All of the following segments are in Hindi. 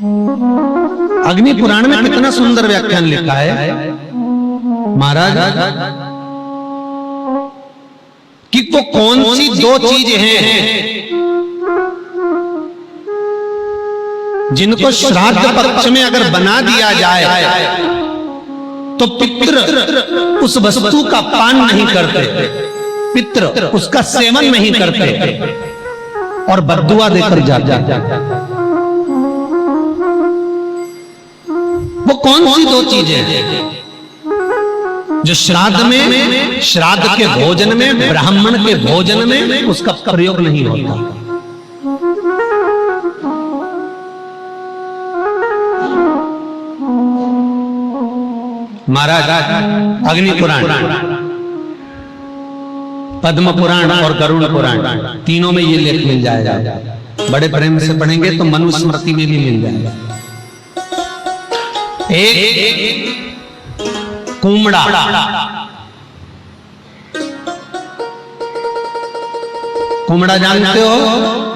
अग्नि पुराण में कितना सुंदर व्याख्यान लिखा है महाराज कि वो कौन सी दो चीजें हैं जिनको श्राद्ध पक्ष में अगर बना दिया जाए तो पितृ उस वस्तु का पान नहीं करते, पितृ उसका सेवन नहीं करते और बद्दुआ देकर जाते। वो कौन सी दो चीजें हैं जो श्राद्ध में, श्राद्ध के भोजन में, ब्राह्मण के भोजन में उसका प्रयोग नहीं होता? महाराज अग्नि पुराण, पद्म पुराण और गरुड़ पुराण तीनों में ये लेख मिल जाएगा। बड़े प्रेम से पढ़ेंगे तो मनुस्मृति में भी मिल जाएगा। एक कुमड़ा, कुमड़ा जानते हो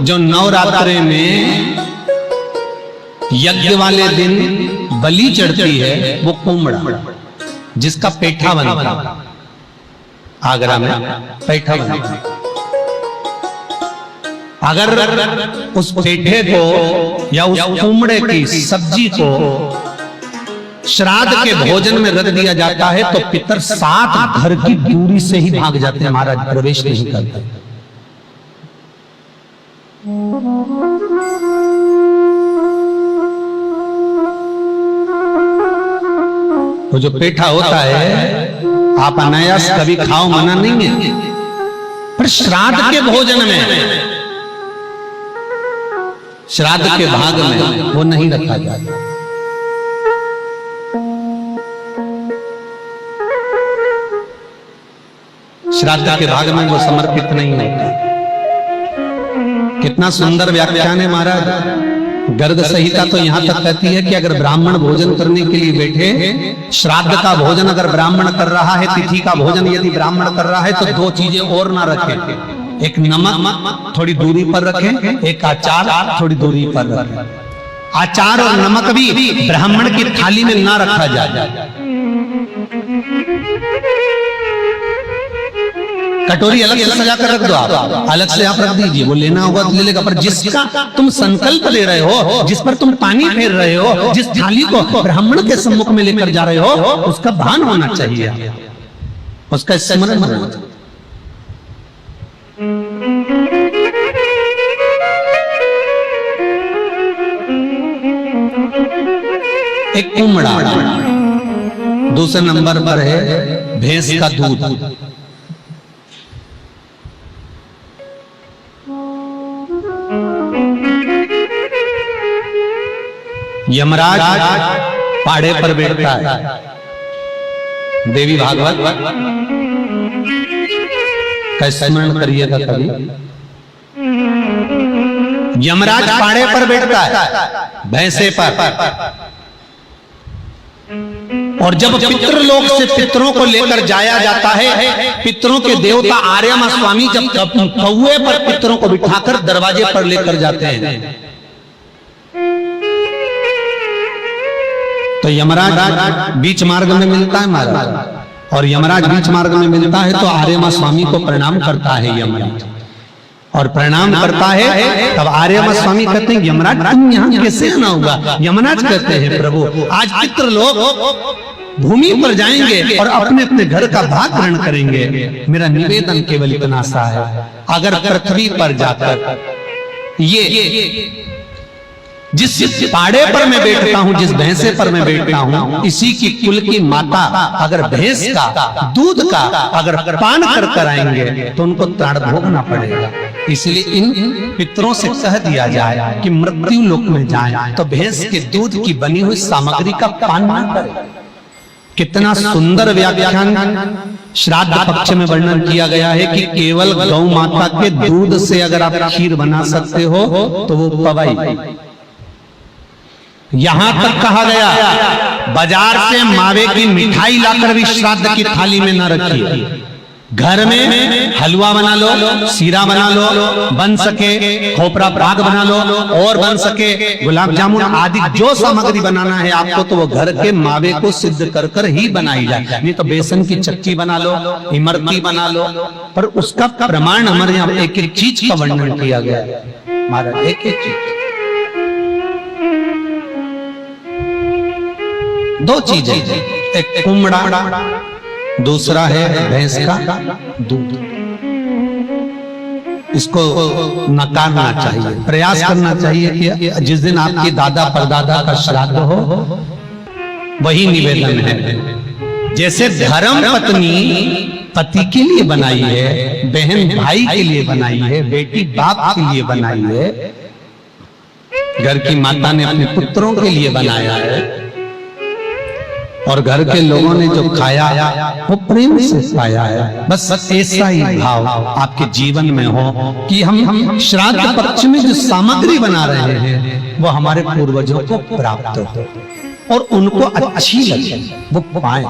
जो नवरात्रे में यज्ञ वाले दिन बलि चढ़ती है, वो कुमड़ा जिसका पेठा बनता, आगरा में पेठा बनता। अगर उस पेठे को या उस कुमड़े की सब्जी को श्राद्ध के भोजन में रख दिया जाता है तो पितर 7 घर की दूरी से ही भाग जाते हैं महाराज, प्रवेश नहीं करते। तो जो पेठा होता है आप अनायास कभी खाओ, मना नहीं है, पर श्राद्ध के भोजन में, श्राद्ध के भाग में वो नहीं रखा जाता। श्राद्ध के भाग में वो समर्पित नहीं होता। कितना सुंदर व्याख्यान है महाराज। गर्ग संहिता तो यहां तक कहती है कि अगर ब्राह्मण भोजन करने के लिए बैठे, श्राद्ध का भोजन अगर ब्राह्मण कर रहा है, तिथि का भोजन यदि ब्राह्मण कर रहा है तो 2 चीजें और ना रखें। एक नमक थोड़ी दूरी पर रखें, एक आचार थोड़ी दूरी पर रखें। आचार और नमक भी ब्राह्मण की थाली में ना रखा जाए। कटोरी अलग से सजा कर रख दो, आप अलग से आप रख दीजिए, वो लेना होगा तो ले लेगा, पर जिसका तुम संकल्प ले रहे हो, जिस पर तुम पानी फेर रहे हो, जिस थाली को ब्राह्मण के सम्मुख में लेकर जा रहे हो, उसका भान होना चाहिए, उसका स्मरण होना चाहिए। एक कुमड़ा, दूसरे नंबर पर है भैंस का दूध। यमराज पाड़े पर बैठता है, देवी भागवत का स्मरण करिएगा कभी। यमराज पाड़े पर बैठता है, भैंसे पर, और जब पितृलोक से पितरों को लेकर जाया जाता है, पितरों के देवता आर्यमा स्वामी जब कौवे पर पितरों को बिठाकर दरवाजे पर लेकर जाते हैं तो यमराज बीच मार्ग में मिलता है महाराज, और यमराज बीच मार्ग में मिलता है तो आर्यमा स्वामी को प्रणाम करता है यमराज, और प्रणाम करता है तब आर्यमा स्वामी कहते हैं यमराज तुम यहाँ कैसे आना हुआ? यमराज कहते हैं प्रभु आज पितृ लोग भूमि पर जाएंगे और अपने अपने घर का भाग ग्रहण करेंगे, मेरा निवेदन केवल इतना सा है, अगर पृथ्वी पर जाकर ये जिस पाड़े पर मैं बैठता हूं, जिस भैंसे पर मैं बैठता हूं, इसी की कुल की माता अगर भैंस का दूध का अगर पान कर कर आएंगे तो उनको त्राण भोगना पड़ेगा। इसलिए इन पितरों से कह दिया जाए कि मृत्यु लोक में जाएं तो भैंस के दूध की बनी हुई सामग्री का पान ना करें। कितना सुंदर व्याख्यान श्राद्ध पक्ष में वर्णन किया गया है कि केवल गौ माता के दूध से अगर आप खीर बना सकते हो तो वो पवाई। यहां तक कहा गया बाजार से मावे की मिठाई लाकर भी श्राद्ध की थाली में न रखिए, घर में हलवा बना लो, सीरा बना लो, बन सके खोपरा पाक बना लो, और बन सके गुलाब जामुन आदि जो सामग्री बनाना है आपको, तो वो घर के मावे को सिद्ध कर कर ही बनाई जाए। नहीं तो बेसन की चक्की बना लो, इमरती बना लो, पर उसका प्रमाण हमारे यहाँ एक एक चीज का वर्णन किया गया है महाराज, एक एक चीज। दो चीजें, एक कुमड़ा, दूसरा है भैंस का दूध। इसको नकारना चाहिए, प्रयास करना चाहिए कि जिस दिन आपके दादा परदादा का श्राद्ध हो वही निवेदन है। जैसे धर्म पत्नी पति के लिए बनाई है, बहन भाई के लिए बनाई है, बेटी बाप के लिए बनाई है, घर की माता ने अपने पुत्रों के लिए बनाया है, और घर के लोगों ने जो खाया वो प्रेम से खाया है। बस ऐसा ही भाव आपके जीवन में हो कि हम श्राद्ध पक्ष में जो सामग्री बना रहे हैं वो हमारे पूर्वजों को प्राप्त हो और उनको अच्छी लगे, वो पाएं।